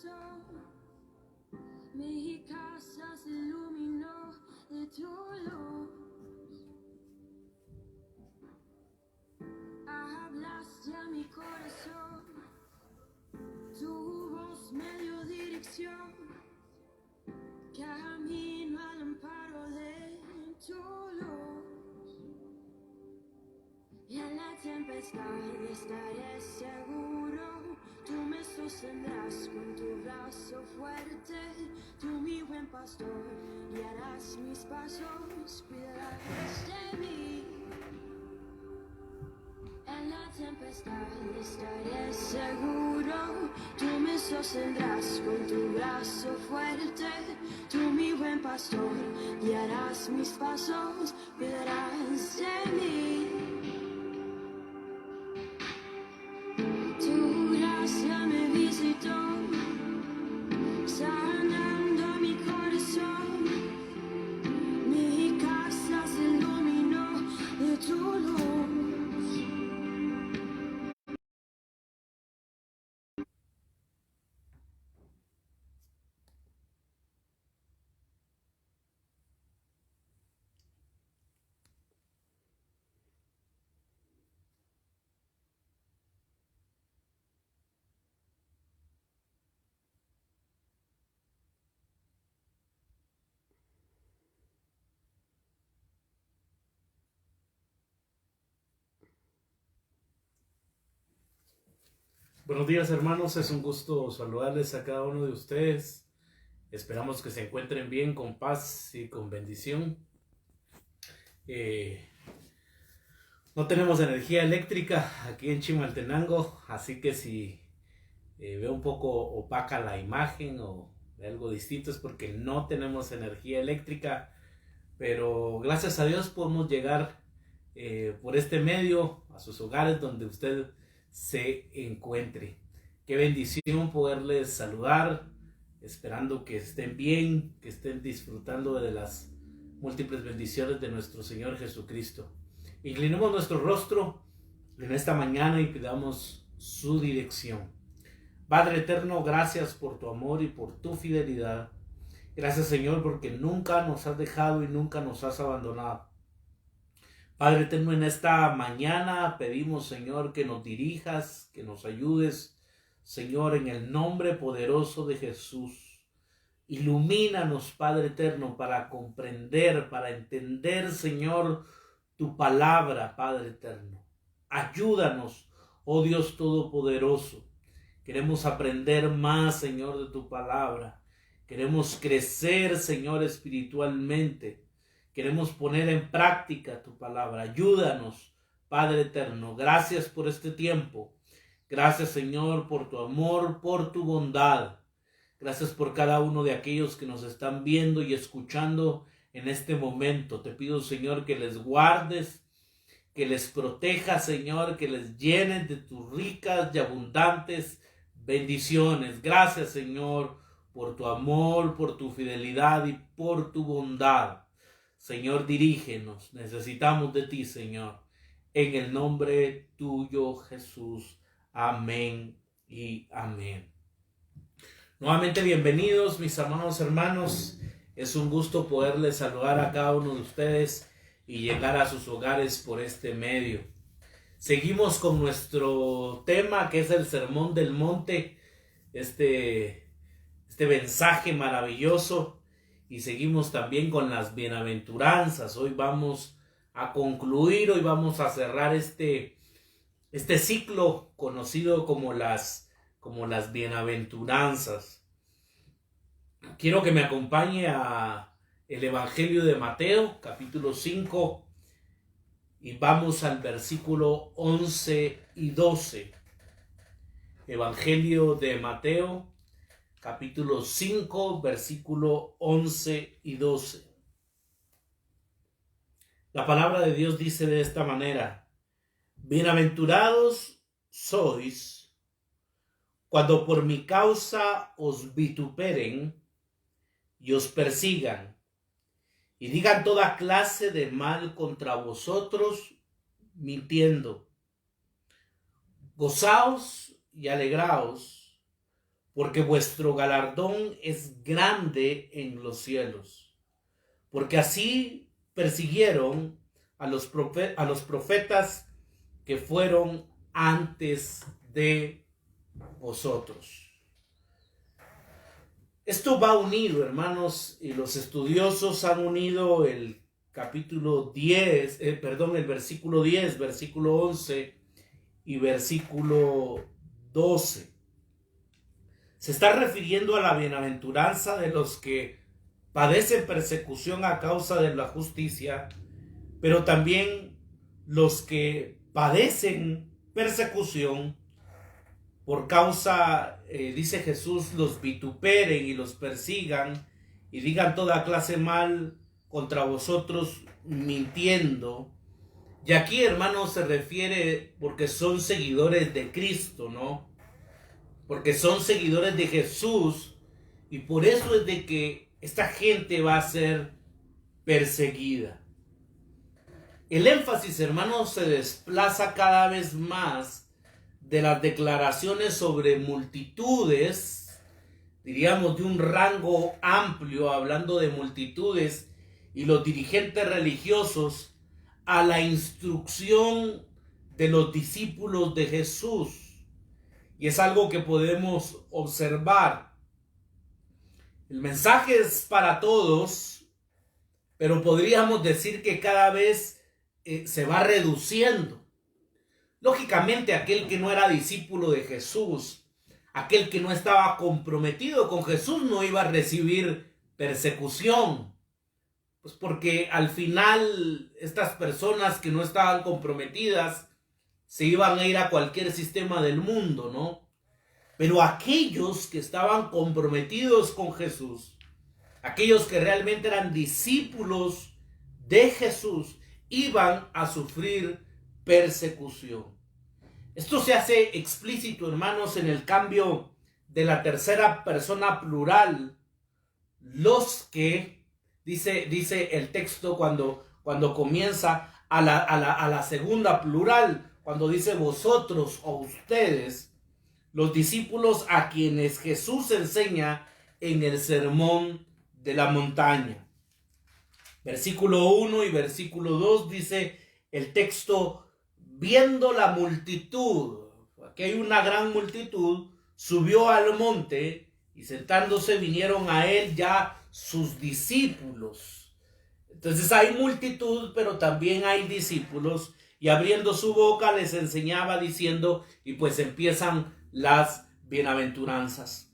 corazón, mi casa se iluminó de tu luz. Hablaste a mi corazón, tu voz me dio dirección, camino al amparo de tu luz. Y en la tempestad estaré seguro, tú me sostendrás con tu brazo fuerte, tú mi buen pastor, guiarás mis pasos, cuidarás de mí. En la tempestad estaré seguro, tú me sostendrás con tu brazo fuerte, tú mi buen pastor, guiarás mis pasos, cuidarás de mí. Tu gracia me visitó, sanando mi corazón, mi casa se iluminó de tu luz. Buenos días, hermanos, es un gusto saludarles a cada uno de ustedes. Esperamos que se encuentren bien, con paz y con bendición. No tenemos energía eléctrica aquí en Chimaltenango, así que si veo un poco opaca la imagen o algo distinto es porque no tenemos energía eléctrica, pero gracias a Dios podemos llegar por este medio a sus hogares donde usted se encuentre. Qué bendición poderles saludar, esperando que estén bien, que estén disfrutando de las múltiples bendiciones de nuestro Señor Jesucristo. Inclinemos nuestro rostro en esta mañana y pidamos su dirección. Padre eterno, gracias por tu amor y por tu fidelidad. Gracias, Señor, porque nunca nos has dejado y nunca nos has abandonado. Padre eterno, en esta mañana pedimos, Señor, que nos dirijas, que nos ayudes, Señor, en el nombre poderoso de Jesús. Ilumínanos, Padre eterno, para comprender, para entender, Señor, tu palabra, Padre eterno. Ayúdanos, oh Dios todopoderoso. Queremos aprender más, Señor, de tu palabra. Queremos crecer, Señor, espiritualmente. Queremos poner en práctica tu palabra. Ayúdanos, Padre eterno. Gracias por este tiempo. Gracias, Señor, por tu amor, por tu bondad. Gracias por cada uno de aquellos que nos están viendo y escuchando en este momento. Te pido, Señor, que les guardes, que les protejas, Señor, que les llenes de tus ricas y abundantes bendiciones. Gracias, Señor, por tu amor, por tu fidelidad y por tu bondad. Señor, dirígenos. Necesitamos de ti, Señor. En el nombre tuyo, Jesús. Amén y amén. Nuevamente bienvenidos, mis hermanos. Es un gusto poderles saludar a cada uno de ustedes y llegar a sus hogares por este medio. Seguimos con nuestro tema, que es el Sermón del Monte, este mensaje maravilloso, y seguimos también con las bienaventuranzas. Hoy vamos a concluir, hoy vamos a cerrar este ciclo conocido como las bienaventuranzas. Quiero que me acompañe a el Evangelio de Mateo, capítulo 5, y vamos al versículo 11 y 12. Evangelio de Mateo, capítulo 5, versículo 11 y 12. La palabra de Dios dice de esta manera: bienaventurados sois cuando por mi causa os vituperen y os persigan, y digan toda clase de mal contra vosotros, mintiendo. Gozaos y alegraos, porque vuestro galardón es grande en los cielos. Porque así persiguieron a los profetas que fueron antes de vosotros. Esto va unido, hermanos, y los estudiosos han unido el capítulo 10, el versículo 10, versículo 11 y versículo 12. Se está refiriendo a la bienaventuranza de los que padecen persecución a causa de la justicia, pero también los que padecen persecución por causa, dice Jesús, los vituperen y los persigan y digan toda clase mal contra vosotros mintiendo. Y aquí, hermanos, se refiere porque son seguidores de Cristo, ¿no? Porque son seguidores de Jesús, y por eso es de que esta gente va a ser perseguida. El énfasis, hermanos, se desplaza cada vez más de las declaraciones sobre multitudes, diríamos de un rango amplio, hablando de multitudes y los dirigentes religiosos, a la instrucción de los discípulos de Jesús. Y es algo que podemos observar. El mensaje es para todos, pero podríamos decir que cada vez se va reduciendo. Lógicamente, aquel que no era discípulo de Jesús, aquel que no estaba comprometido con Jesús, no iba a recibir persecución. Pues porque al final estas personas que no estaban comprometidas se iban a ir a cualquier sistema del mundo, ¿no? Pero aquellos que estaban comprometidos con Jesús, aquellos que realmente eran discípulos de Jesús, iban a sufrir persecución. Esto se hace explícito, hermanos, en el cambio de la tercera persona plural. Los que, dice el texto cuando comienza a la segunda plural, cuando dice vosotros o ustedes, los discípulos a quienes Jesús enseña en el sermón de la montaña. Versículo 1 y versículo 2 dice el texto: viendo la multitud, aquí hay una gran multitud, subió al monte y sentándose vinieron a él ya sus discípulos. Entonces hay multitud, pero también hay discípulos, y abriendo su boca les enseñaba diciendo, y pues empiezan las bienaventuranzas.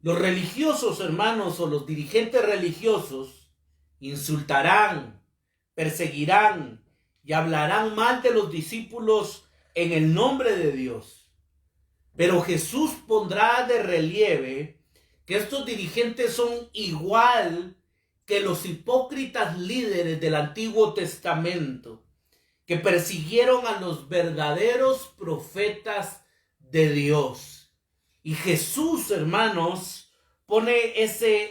Los religiosos, hermanos, o los dirigentes religiosos insultarán, perseguirán y hablarán mal de los discípulos en el nombre de Dios. Pero Jesús pondrá de relieve que estos dirigentes son igual que los hipócritas líderes del Antiguo Testamento, que persiguieron a los verdaderos profetas de Dios. Y Jesús, hermanos, pone ese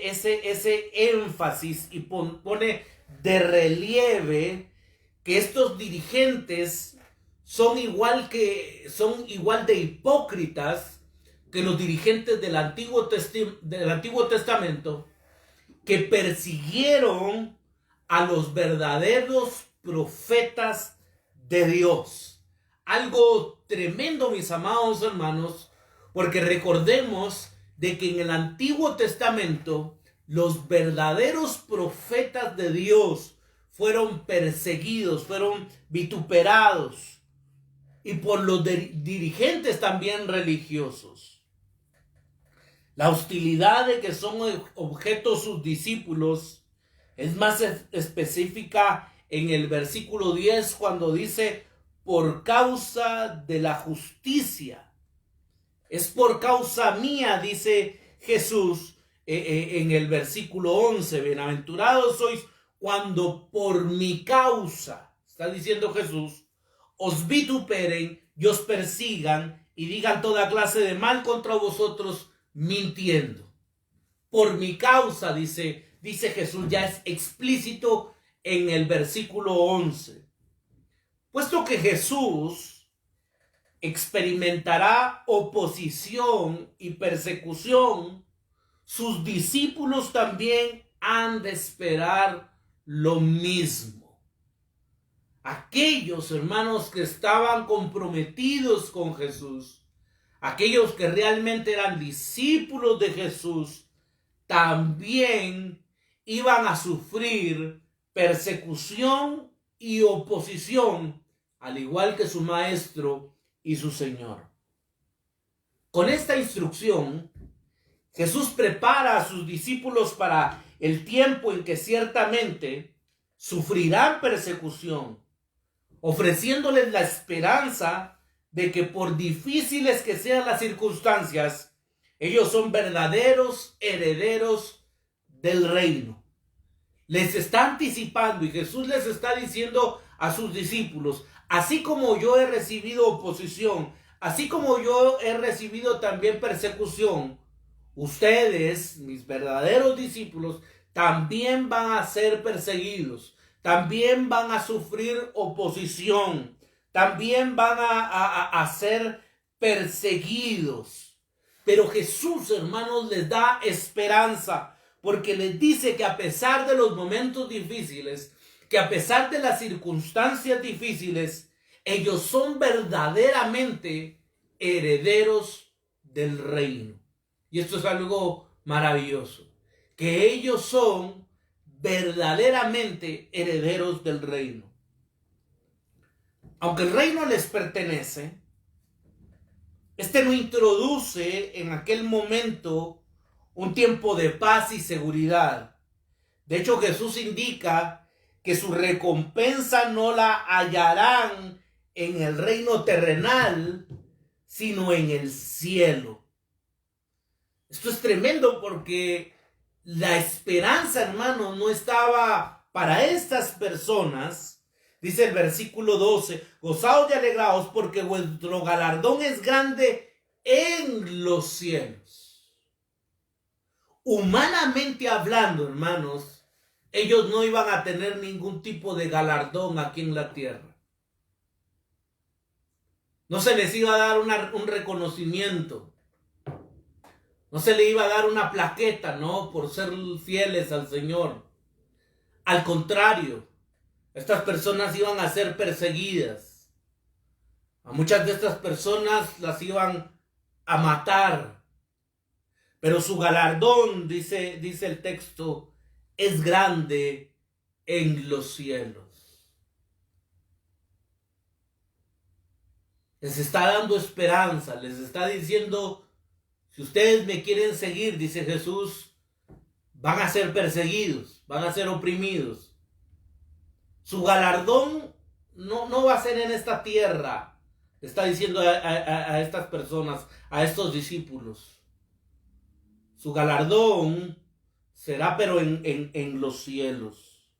énfasis y pone de relieve que estos dirigentes son igual de hipócritas que los dirigentes del Antiguo Testamento, que persiguieron a los verdaderos profetas de Dios. Algo tremendo, mis amados hermanos, porque recordemos de que en el Antiguo Testamento los verdaderos profetas de Dios fueron perseguidos, fueron vituperados, y por los dirigentes también religiosos. La hostilidad de que son objetos sus discípulos es más específica en el versículo 10, cuando dice por causa de la justicia. Es por causa mía, dice Jesús en el versículo 11. Bienaventurados sois cuando por mi causa, está diciendo Jesús, os vituperen y os persigan y digan toda clase de mal contra vosotros mintiendo. Por mi causa, dice Jesús, ya es explícito en el versículo 11. Puesto que Jesús experimentará oposición y persecución, sus discípulos también han de esperar lo mismo. Aquellos hermanos que estaban comprometidos con Jesús, aquellos que realmente eran discípulos de Jesús, también iban a sufrir persecución y oposición, al igual que su maestro y su Señor. Con esta instrucción, Jesús prepara a sus discípulos para el tiempo en que ciertamente sufrirán persecución, ofreciéndoles la esperanza de que por difíciles que sean las circunstancias, ellos son verdaderos herederos del reino. Les está anticipando y Jesús les está diciendo a sus discípulos, así como yo he recibido oposición, así como yo he recibido también persecución, ustedes, mis verdaderos discípulos, también van a ser perseguidos, también van a sufrir oposición, también van a ser perseguidos. Pero Jesús, hermanos, les da esperanza, porque les dice que a pesar de los momentos difíciles, que a pesar de las circunstancias difíciles, ellos son verdaderamente herederos del reino. Y esto es algo maravilloso, que ellos son verdaderamente herederos del reino. Aunque el reino les pertenece, este no introduce en aquel momento un tiempo de paz y seguridad. De hecho, Jesús indica que su recompensa no la hallarán en el reino terrenal, sino en el cielo. Esto es tremendo porque la esperanza, hermano, no estaba para estas personas. Dice el versículo 12, gozaos y alegraos porque vuestro galardón es grande en los cielos. Humanamente hablando, hermanos, ellos no iban a tener ningún tipo de galardón aquí en la tierra. No se les iba a dar un reconocimiento. No se le iba a dar una plaqueta, ¿no? Por ser fieles al Señor. Al contrario, estas personas iban a ser perseguidas. A muchas de estas personas las iban a matar. Pero su galardón, dice el texto, es grande en los cielos. Les está dando esperanza, les está diciendo, si ustedes me quieren seguir, dice Jesús, van a ser perseguidos, van a ser oprimidos. Su galardón no va a ser en esta tierra, está diciendo a estas personas, a estos discípulos. Su galardón será pero en los cielos.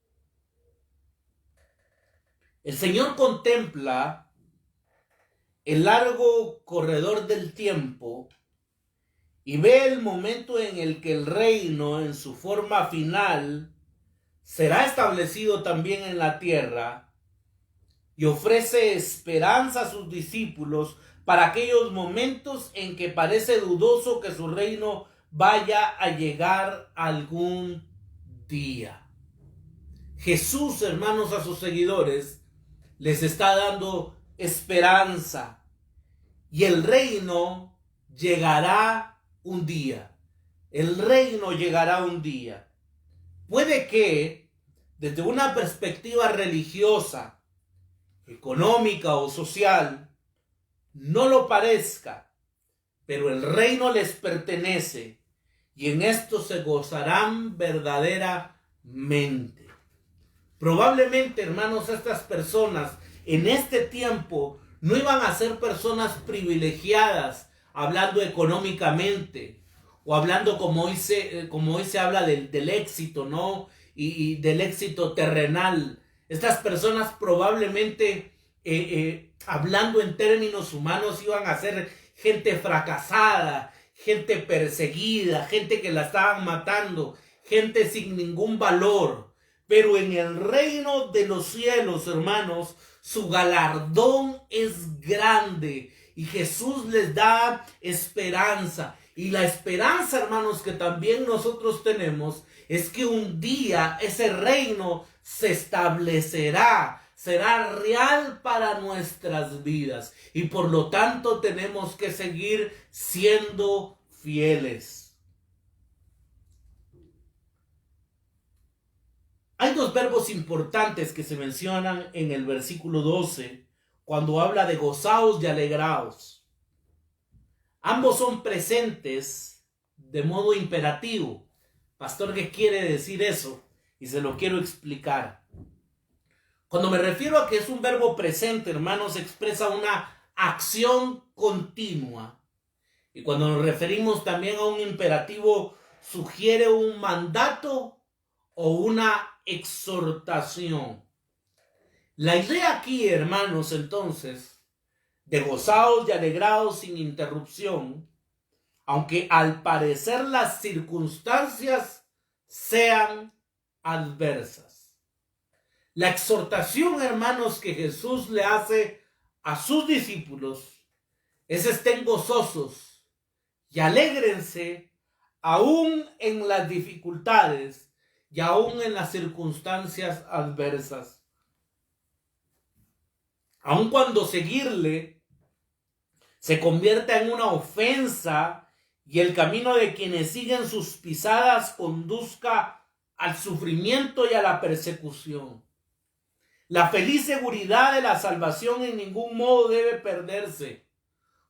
El Señor contempla el largo corredor del tiempo y ve el momento en el que el reino en su forma final será establecido también en la tierra y ofrece esperanza a sus discípulos para aquellos momentos en que parece dudoso que su reino vaya a llegar algún día. Jesús, hermanos, a sus seguidores les está dando esperanza y el reino llegará un día. El reino llegará un día. Puede que desde una perspectiva religiosa, económica o social no lo parezca, pero el reino les pertenece y en esto se gozarán verdaderamente. Probablemente, hermanos, estas personas en este tiempo no iban a ser personas privilegiadas hablando económicamente o hablando como hoy se habla del éxito, ¿no? Y del éxito terrenal. Estas personas probablemente hablando en términos humanos iban a ser gente fracasada, gente perseguida, gente que la estaban matando, gente sin ningún valor. Pero en el reino de los cielos, hermanos, su galardón es grande y Jesús les da esperanza. Y la esperanza, hermanos, que también nosotros tenemos es que un día ese reino se establecerá, será real para nuestras vidas. Y por lo tanto tenemos que seguir siendo fieles. Hay dos verbos importantes que se mencionan en el versículo 12 cuando habla de gozaos y alegraos. Ambos son presentes de modo imperativo. Pastor, ¿qué quiere decir eso? Y se lo quiero explicar. Cuando me refiero a que es un verbo presente, hermanos, expresa una acción continua. Y cuando nos referimos también a un imperativo, sugiere un mandato o una exhortación. La idea aquí, hermanos, entonces, de gozaos y alegraos sin interrupción, aunque al parecer las circunstancias sean adversas. La exhortación, hermanos, que Jesús le hace a sus discípulos es: estén gozosos y alégrense aún en las dificultades y aún en las circunstancias adversas. Aun cuando seguirle se convierta en una ofensa y el camino de quienes siguen sus pisadas conduzca al sufrimiento y a la persecución. La feliz seguridad de la salvación en ningún modo debe perderse.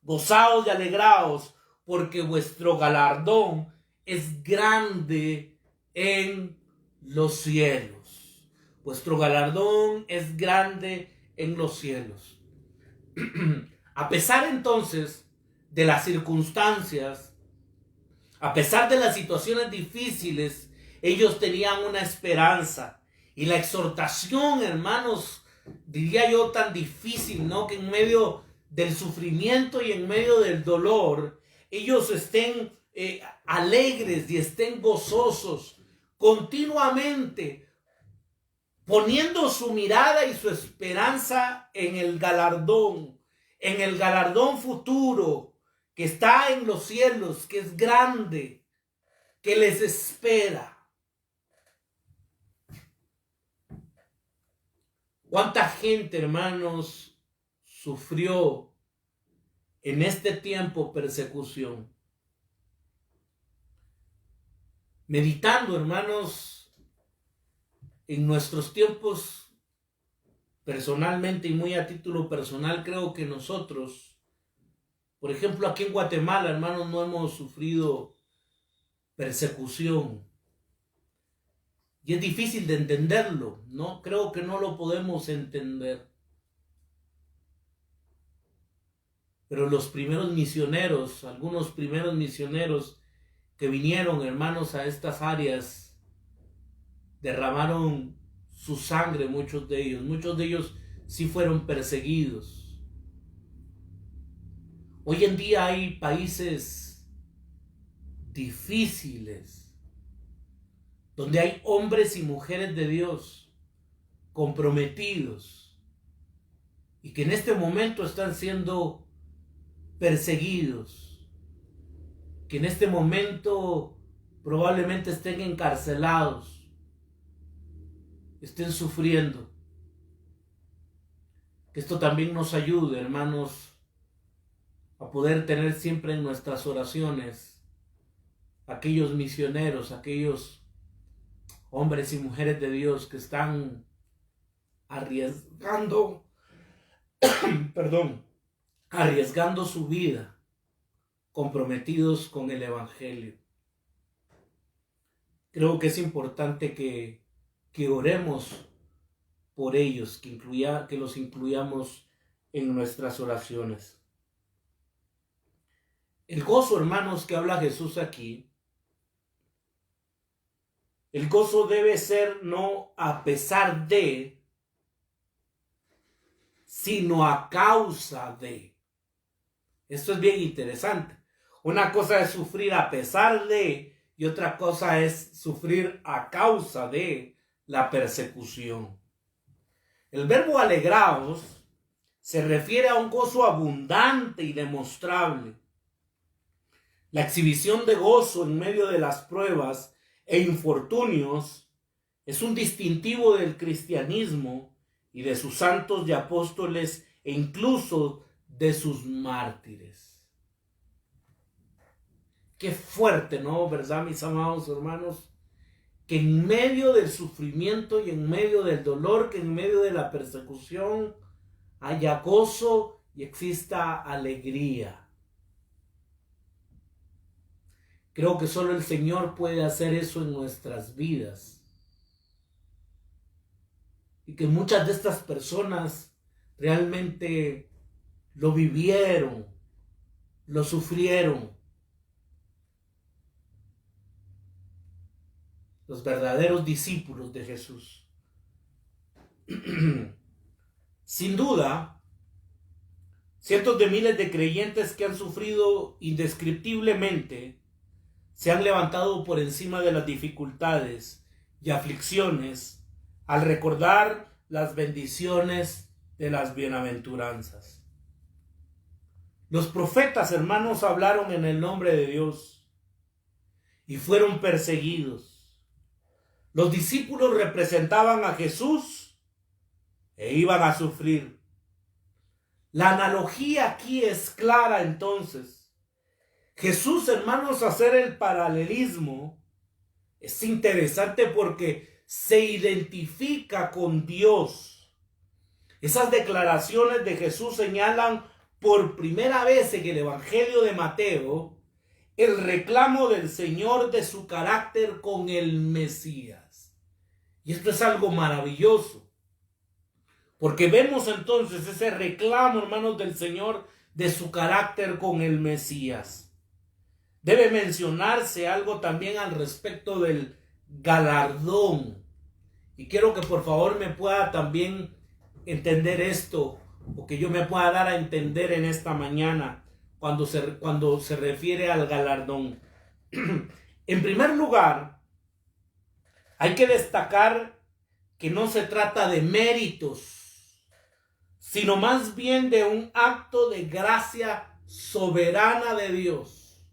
Gozaos y alegraos, porque vuestro galardón es grande en los cielos. Vuestro galardón es grande en los cielos. A pesar entonces de las circunstancias, a pesar de las situaciones difíciles, ellos tenían una esperanza. Y la exhortación, hermanos, diría yo, tan difícil, ¿no? Que en medio del sufrimiento y en medio del dolor, ellos estén alegres y estén gozosos continuamente, poniendo su mirada y su esperanza en el galardón futuro que está en los cielos, que es grande, que les espera. ¿Cuánta gente, hermanos, sufrió en este tiempo persecución? Meditando, hermanos, en nuestros tiempos, personalmente y muy a título personal, creo que nosotros, por ejemplo, aquí en Guatemala, hermanos, no hemos sufrido persecución. Y es difícil de entenderlo, ¿no? Creo que no lo podemos entender. Pero los primeros misioneros, algunos primeros misioneros que vinieron, hermanos, a estas áreas, derramaron su sangre, muchos de ellos sí fueron perseguidos. Hoy en día hay países difíciles donde hay hombres y mujeres de Dios comprometidos y que en este momento están siendo perseguidos, que en este momento probablemente estén encarcelados, estén sufriendo. Que esto también nos ayude, hermanos, a poder tener siempre en nuestras oraciones aquellos misioneros, aquellos hombres y mujeres de Dios que están arriesgando, arriesgando su vida, comprometidos con el Evangelio. Creo que es importante que oremos por ellos, que los incluyamos en nuestras oraciones. El gozo, hermanos, que habla Jesús aquí, el gozo debe ser no a pesar de, sino a causa de. Esto es bien interesante. Una cosa es sufrir a pesar de y otra cosa es sufrir a causa de la persecución. El verbo alegraos se refiere a un gozo abundante y demostrable. La exhibición de gozo en medio de las pruebas e infortunios es un distintivo del cristianismo y de sus santos y apóstoles e incluso de sus mártires. Qué fuerte, ¿no? ¿Verdad, mis amados hermanos? Que en medio del sufrimiento y en medio del dolor, que en medio de la persecución haya gozo y exista alegría. Creo que solo el Señor puede hacer eso en nuestras vidas. Y que muchas de estas personas realmente lo vivieron, lo sufrieron. Los verdaderos discípulos de Jesús. Sin duda, cientos de miles de creyentes que han sufrido indescriptiblemente se han levantado por encima de las dificultades y aflicciones al recordar las bendiciones de las bienaventuranzas. Los profetas, hermanos, hablaron en el nombre de Dios y fueron perseguidos. Los discípulos representaban a Jesús e iban a sufrir. La analogía aquí es clara entonces. Jesús, hermanos, hacer el paralelismo es interesante porque se identifica con Dios. Esas declaraciones de Jesús señalan por primera vez en el Evangelio de Mateo el reclamo del Señor de su carácter con el Mesías. Y esto es algo maravilloso, porque vemos entonces ese reclamo, hermanos, del Señor de su carácter con el Mesías. Debe mencionarse algo también al respecto del galardón. Y quiero que por favor me pueda también entender esto, o que yo me pueda dar a entender en esta mañana cuando se refiere al galardón. En primer lugar, hay que destacar que no se trata de méritos, sino más bien de un acto de gracia soberana de Dios.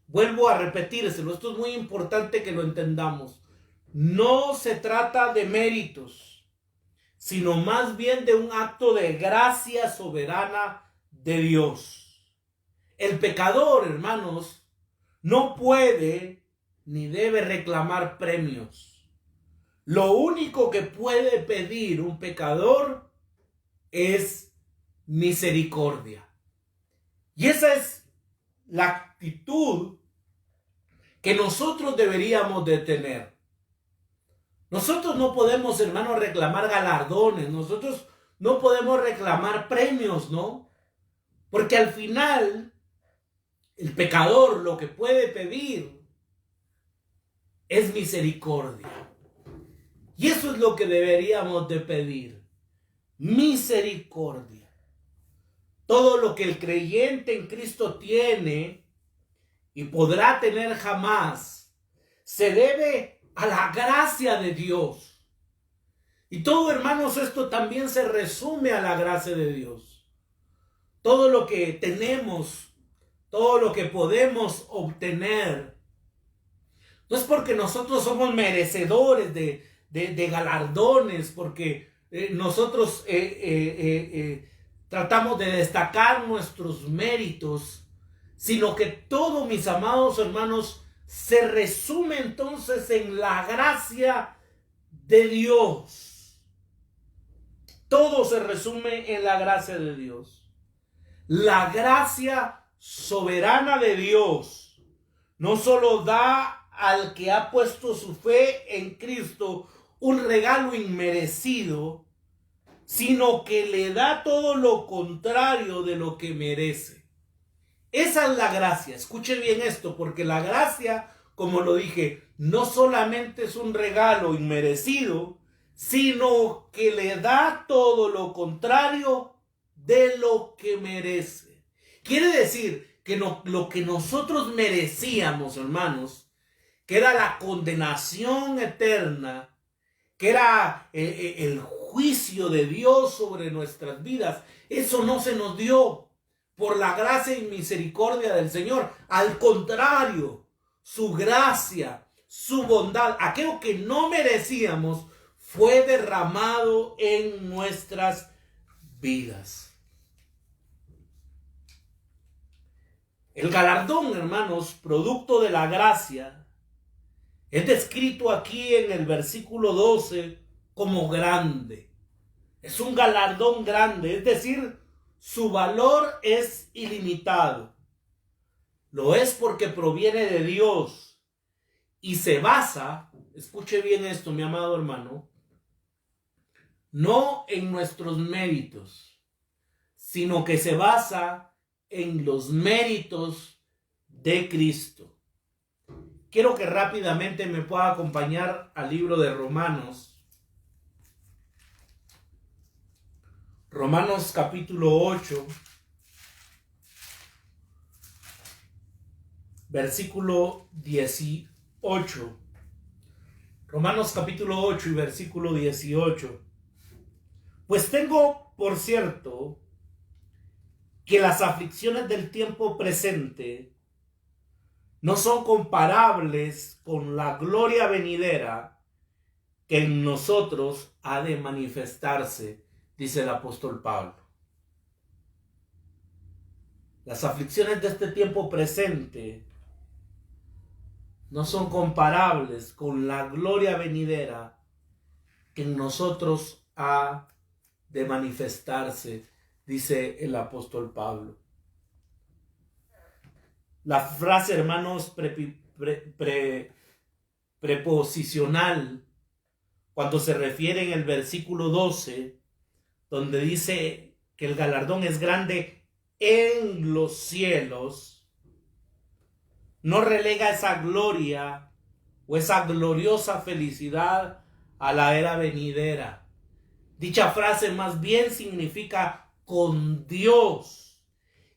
Vuelvo a repetírselo, esto es muy importante que lo entendamos. No se trata de méritos, sino más bien de un acto de gracia soberana de Dios. El pecador, hermanos, no puede ni debe reclamar premios. Lo único que puede pedir un pecador es misericordia. Y esa es la actitud que nosotros deberíamos de tener. Nosotros no podemos, hermanos, reclamar galardones. Nosotros no podemos reclamar premios, ¿no? Porque al final el pecador lo que puede pedir es misericordia. Y eso es lo que deberíamos de pedir. Misericordia. Todo lo que el creyente en Cristo tiene y podrá tener jamás se debe a la gracia de Dios. Y todo, hermanos, esto también se resume a la gracia de Dios. Todo lo que tenemos, todo lo que podemos obtener, no es porque nosotros somos merecedores de galardones, porque nosotros tratamos de destacar nuestros méritos, sino que todo, mis amados hermanos, se resume entonces en la gracia de Dios. Todo se resume en la gracia de Dios. La gracia soberana de Dios no solo da al que ha puesto su fe en Cristo un regalo inmerecido, sino que le da todo lo contrario de lo que merece. Esa es la gracia. Escuche bien esto, porque la gracia, como lo dije, no solamente es un regalo inmerecido, sino que le da todo lo contrario de lo que merece. Quiere decir que lo que nosotros merecíamos, hermanos, que era la condenación eterna, que era el juicio de Dios sobre nuestras vidas. Eso no se nos dio por la gracia y misericordia del Señor. Al contrario, su gracia, su bondad, aquello que no merecíamos, fue derramado en nuestras vidas. El galardón, hermanos, producto de la gracia, es descrito aquí en el versículo 12 como grande. Es un galardón grande, es decir, su valor es ilimitado. Lo es porque proviene de Dios y se basa, escuche bien esto, mi amado hermano, no en nuestros méritos, sino que se basa en los méritos de Cristo. Quiero que rápidamente me pueda acompañar al libro de Romanos. Romanos capítulo 8, versículo 18. Romanos capítulo 8 y versículo 18. Pues tengo por cierto que las aflicciones del tiempo presente no son comparables con la gloria venidera que en nosotros ha de manifestarse, dice el apóstol Pablo. Las aflicciones de este tiempo presente no son comparables con la gloria venidera que en nosotros ha de manifestarse, dice el apóstol Pablo. La frase, hermanos, preposicional, cuando se refiere en el versículo 12, donde dice que el galardón es grande en los cielos, no relega esa gloria o esa gloriosa felicidad a la era venidera. Dicha frase más bien significa con Dios.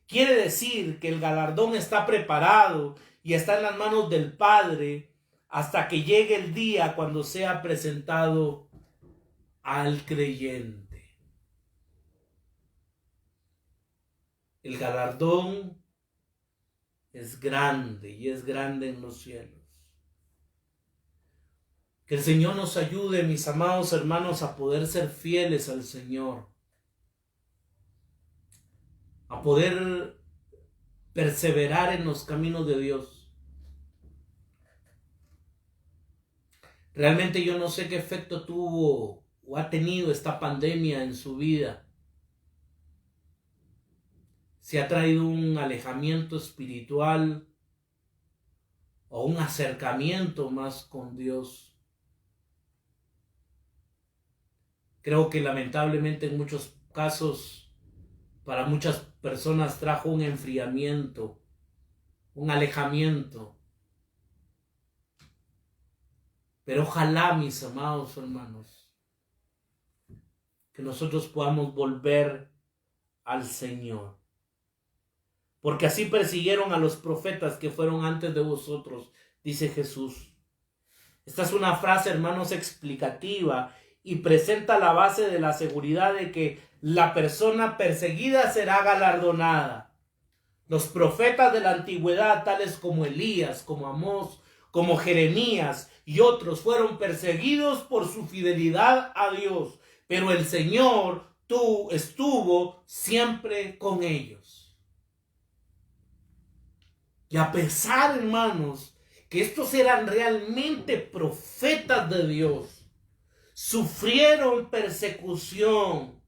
Quiere decir que el galardón está preparado y está en las manos del Padre hasta que llegue el día cuando sea presentado al creyente. El galardón es grande y es grande en los cielos. Que el Señor nos ayude, mis amados hermanos, a poder ser fieles al Señor, a poder perseverar en los caminos de Dios. Realmente yo no sé qué efecto tuvo o ha tenido esta pandemia en su vida. Si ha traído un alejamiento espiritual o un acercamiento más con Dios. Creo que lamentablemente en muchos casos, para muchas personas trajo un enfriamiento, un alejamiento. Pero ojalá, mis amados hermanos, que nosotros podamos volver al Señor. Porque así persiguieron a los profetas que fueron antes de vosotros, dice Jesús. Esta es una frase, hermanos, explicativa y presenta la base de la seguridad de que la persona perseguida será galardonada. Los profetas de la antigüedad, tales como Elías, como Amós, como Jeremías y otros, fueron perseguidos por su fidelidad a Dios, pero el Señor estuvo siempre con ellos. Y a pesar, hermanos, que estos eran realmente profetas de Dios, sufrieron persecución,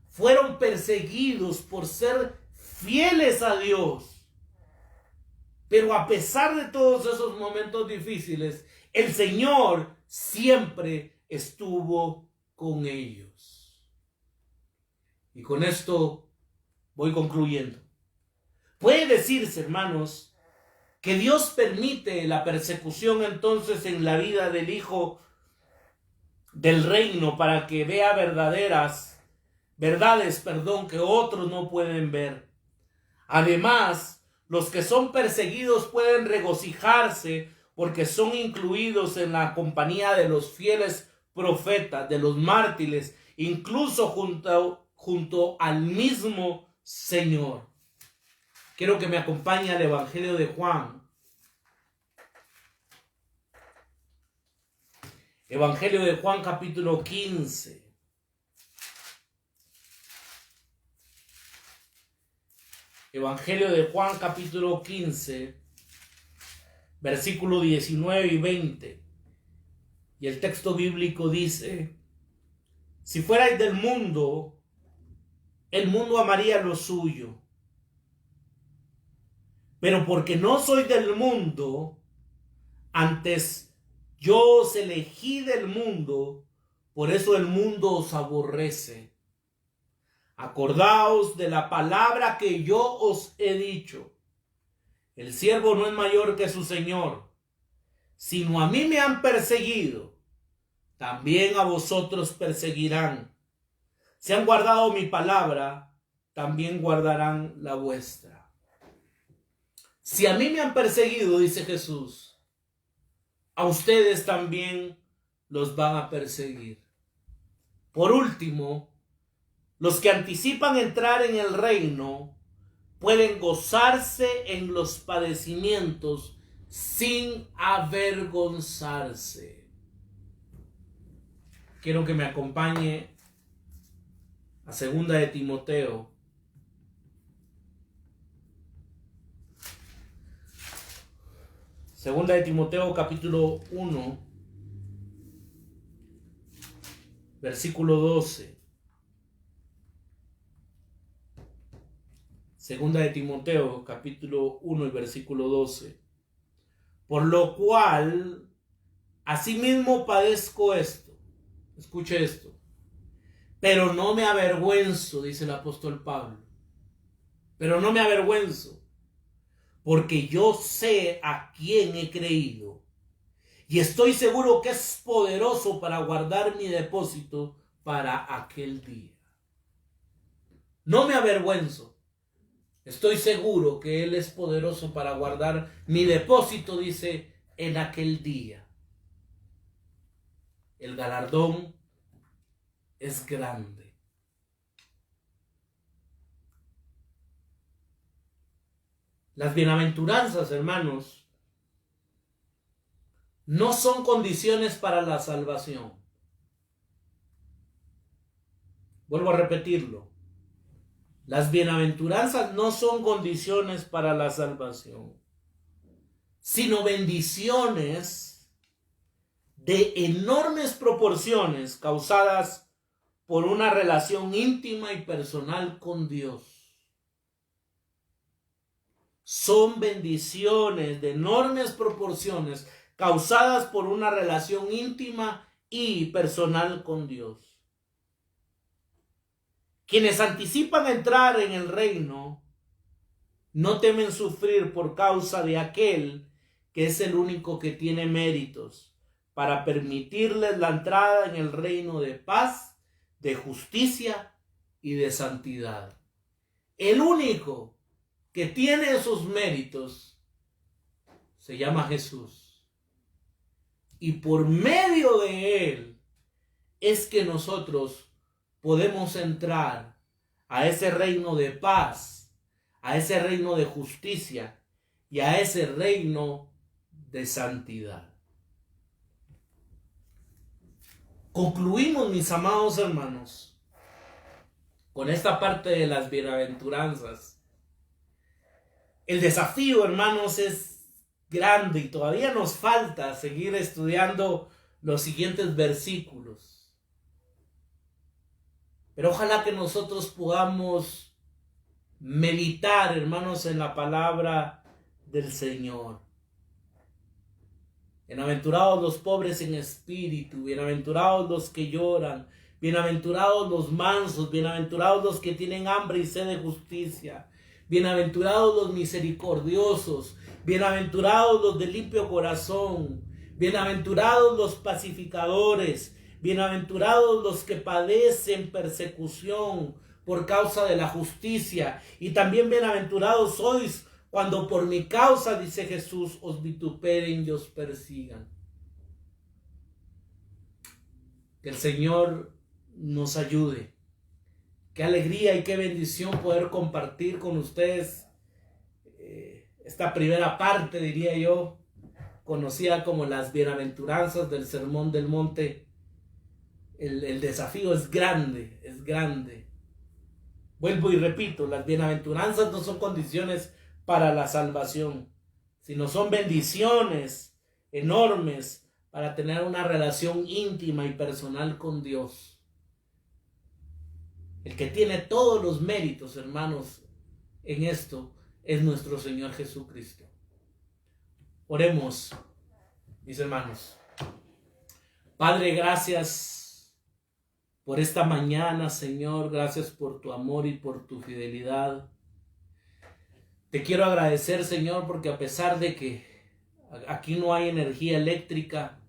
fueron perseguidos por ser fieles a Dios. Pero a pesar de todos esos momentos difíciles, el Señor siempre estuvo con ellos. Y con esto voy concluyendo. Puede decirse, hermanos, que Dios permite la persecución entonces en la vida del Hijo del Reino para que vea verdades que otros no pueden ver. Además, los que son perseguidos pueden regocijarse porque son incluidos en la compañía de los fieles profetas, de los mártires, incluso junto al mismo Señor. Quiero que me acompañe al Evangelio de Juan. Evangelio de Juan, capítulo 15. Evangelio de Juan, capítulo 15, versículo 19 y 20. Y el texto bíblico dice: si fuerais del mundo, el mundo amaría lo suyo. Pero porque no soy del mundo, antes yo os elegí del mundo, por eso el mundo os aborrece. Acordaos de la palabra que yo os he dicho. El siervo no es mayor que su señor. Sino a mí me han perseguido, también a vosotros perseguirán. Si han guardado mi palabra, también guardarán la vuestra. Si a mí me han perseguido, dice Jesús, a ustedes también los van a perseguir. Por último, los que anticipan entrar en el reino pueden gozarse en los padecimientos sin avergonzarse. Quiero que me acompañe a 2 de Timoteo. Segunda de Timoteo, capítulo 1, versículo 12. Segunda de Timoteo, capítulo 1 y versículo 12. Por lo cual, asimismo padezco esto. Escuche esto. Pero no me avergüenzo, dice el apóstol Pablo. Pero no me avergüenzo, porque yo sé a quién he creído. Y estoy seguro que es poderoso para guardar mi depósito para aquel día. No me avergüenzo. Estoy seguro que Él es poderoso para guardar mi depósito, dice, en aquel día. El galardón es grande. Las bienaventuranzas, hermanos, no son condiciones para la salvación. Vuelvo a repetirlo. Las bienaventuranzas no son condiciones para la salvación, sino bendiciones de enormes proporciones causadas por una relación íntima y personal con Dios. Son bendiciones de enormes proporciones causadas por una relación íntima y personal con Dios. Quienes anticipan entrar en el reino no temen sufrir por causa de aquel que es el único que tiene méritos para permitirles la entrada en el reino de paz, de justicia y de santidad. El único que tiene esos méritos se llama Jesús. Y por medio de Él es que nosotros podemos entrar a ese reino de paz, a ese reino de justicia y a ese reino de santidad. Concluimos, mis amados hermanos, con esta parte de las bienaventuranzas. El desafío, hermanos, es grande y todavía nos falta seguir estudiando los siguientes versículos. Pero ojalá que nosotros podamos meditar, hermanos, en la palabra del Señor. Bienaventurados los pobres en espíritu, bienaventurados los que lloran, bienaventurados los mansos, bienaventurados los que tienen hambre y sed de justicia, bienaventurados los misericordiosos, bienaventurados los de limpio corazón, bienaventurados los pacificadores, bienaventurados los que padecen persecución por causa de la justicia, y también bienaventurados sois cuando por mi causa, dice Jesús, os vituperen y os persigan. Que el Señor nos ayude. Qué alegría y qué bendición poder compartir con ustedes esta primera parte, diría yo, conocida como las bienaventuranzas del Sermón del Monte. El desafío es grande, es grande. Vuelvo y repito, las bienaventuranzas no son condiciones para la salvación, sino son bendiciones enormes para tener una relación íntima y personal con Dios. El que tiene todos los méritos, hermanos, en esto es nuestro Señor Jesucristo. Oremos, mis hermanos. Padre, gracias por esta mañana, Señor. Gracias por tu amor y por tu fidelidad. Te quiero agradecer, Señor, porque a pesar de que aquí no hay energía eléctrica,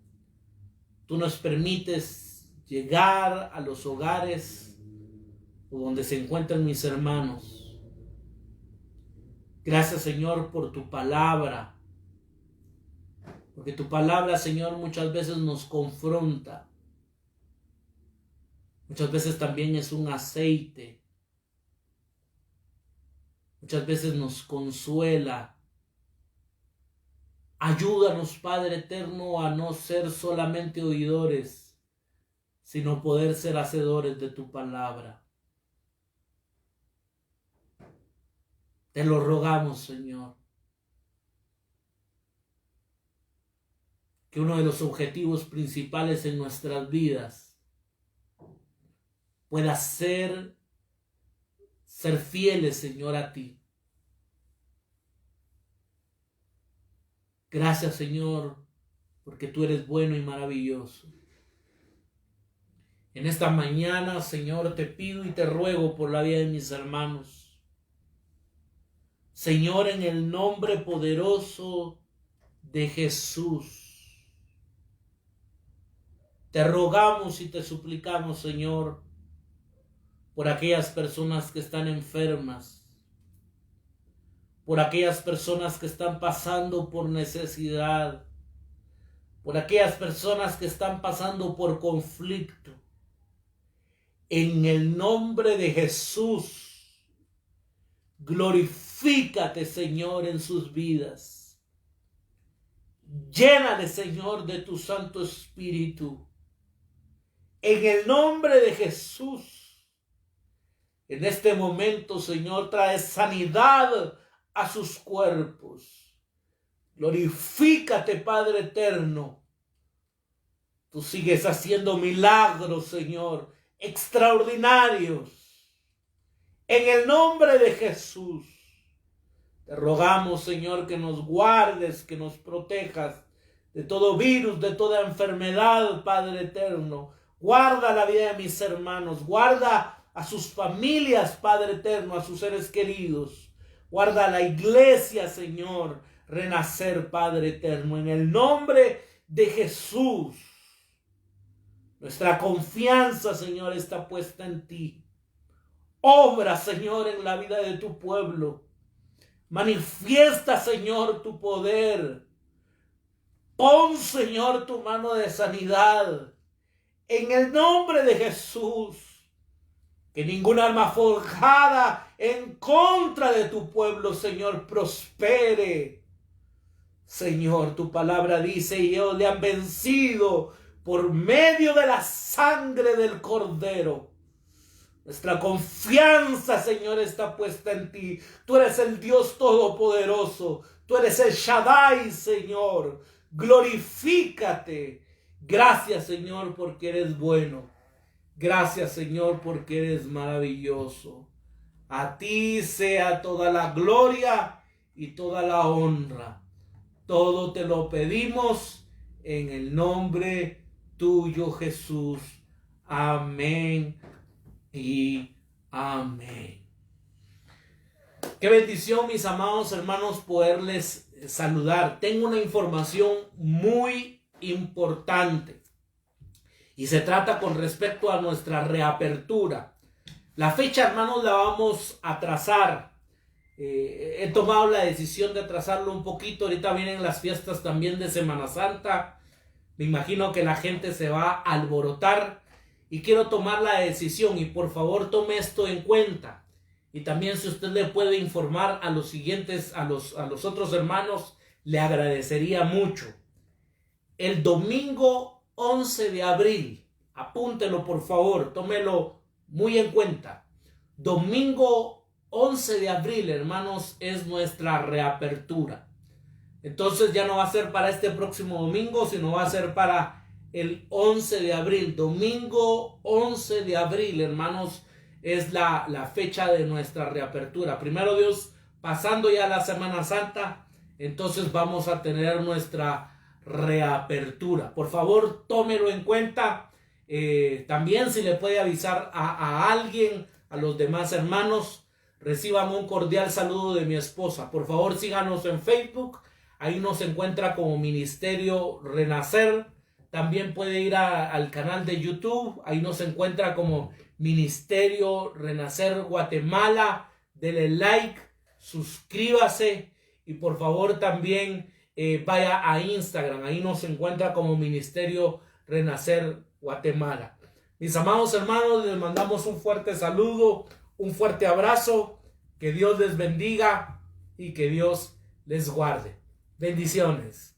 tú nos permites llegar a los hogares donde se encuentran mis hermanos. Gracias, Señor, por tu palabra. Porque tu palabra, Señor, muchas veces nos confronta. Muchas veces también es un aceite. Muchas veces nos consuela. Ayúdanos, Padre eterno, a no ser solamente oidores, sino poder ser hacedores de tu palabra. Te lo rogamos, Señor. Que uno de los objetivos principales en nuestras vidas pueda ser fieles, Señor, a ti. Gracias, Señor, porque tú eres bueno y maravilloso. En esta mañana, Señor, te pido y te ruego por la vida de mis hermanos. Señor, en el nombre poderoso de Jesús, te rogamos y te suplicamos, Señor, por aquellas personas que están enfermas, por aquellas personas que están pasando por necesidad, por aquellas personas que están pasando por conflicto. En el nombre de Jesús, glorifícate, Señor, en sus vidas. Llénale, Señor, de tu Santo Espíritu. En el nombre de Jesús, en este momento, Señor, trae sanidad a sus cuerpos. Glorifícate, Padre eterno. Tú sigues haciendo milagros, Señor, extraordinarios. En el nombre de Jesús, te rogamos, Señor, que nos guardes, que nos protejas de todo virus, de toda enfermedad, Padre eterno. Guarda la vida de mis hermanos, guarda a sus familias, Padre eterno, a sus seres queridos. Guarda a la iglesia, Señor, renacer, Padre eterno, en el nombre de Jesús. Nuestra confianza, Señor, está puesta en ti. Obra, Señor, en la vida de tu pueblo. Manifiesta, Señor, tu poder. Pon, Señor, tu mano de sanidad. En el nombre de Jesús. Que ninguna arma forjada en contra de tu pueblo, Señor, prospere. Señor, tu palabra dice, y ellos le han vencido por medio de la sangre del Cordero. Nuestra confianza, Señor, está puesta en ti. Tú eres el Dios Todopoderoso. Tú eres el Shaddai, Señor. Glorifícate. Gracias, Señor, porque eres bueno. Gracias, Señor, porque eres maravilloso. A ti sea toda la gloria y toda la honra. Todo te lo pedimos en el nombre tuyo, Jesús. Amén y amén. Qué bendición, mis amados hermanos, poderles saludar. Tengo una información muy importante y se trata con respecto a nuestra reapertura. La fecha, hermanos, la vamos a trazar. He tomado la decisión de atrasarlo un poquito. Ahorita vienen las fiestas también de Semana Santa. Me imagino que la gente se va a alborotar. y quiero tomar la decisión, y por favor tome esto en cuenta. Y también si usted le puede informar a los siguientes, a los otros hermanos, le agradecería mucho. El domingo 11 de abril, apúntelo por favor, tómelo muy en cuenta. Domingo 11 de abril, hermanos, es nuestra reapertura. Entonces ya no va a ser para este próximo domingo, sino va a ser para el 11 de abril. Domingo 11 de abril, hermanos, es la fecha de nuestra reapertura. Primero Dios, pasando ya la Semana Santa, entonces vamos a tener nuestra reapertura. Por favor, tómelo en cuenta. También si le puede avisar a alguien, a los demás hermanos, reciban un cordial saludo de mi esposa. Por favor, síganos en Facebook. Ahí nos encuentra como Ministerio Renacer. También puede ir al canal de YouTube. Ahí nos encuentra como Ministerio Renacer Guatemala. Dele like, suscríbase y por favor también vaya a Instagram. Ahí nos encuentra como Ministerio Renacer Guatemala. Mis amados hermanos, les mandamos un fuerte saludo, un fuerte abrazo. Que Dios les bendiga y que Dios les guarde. Bendiciones.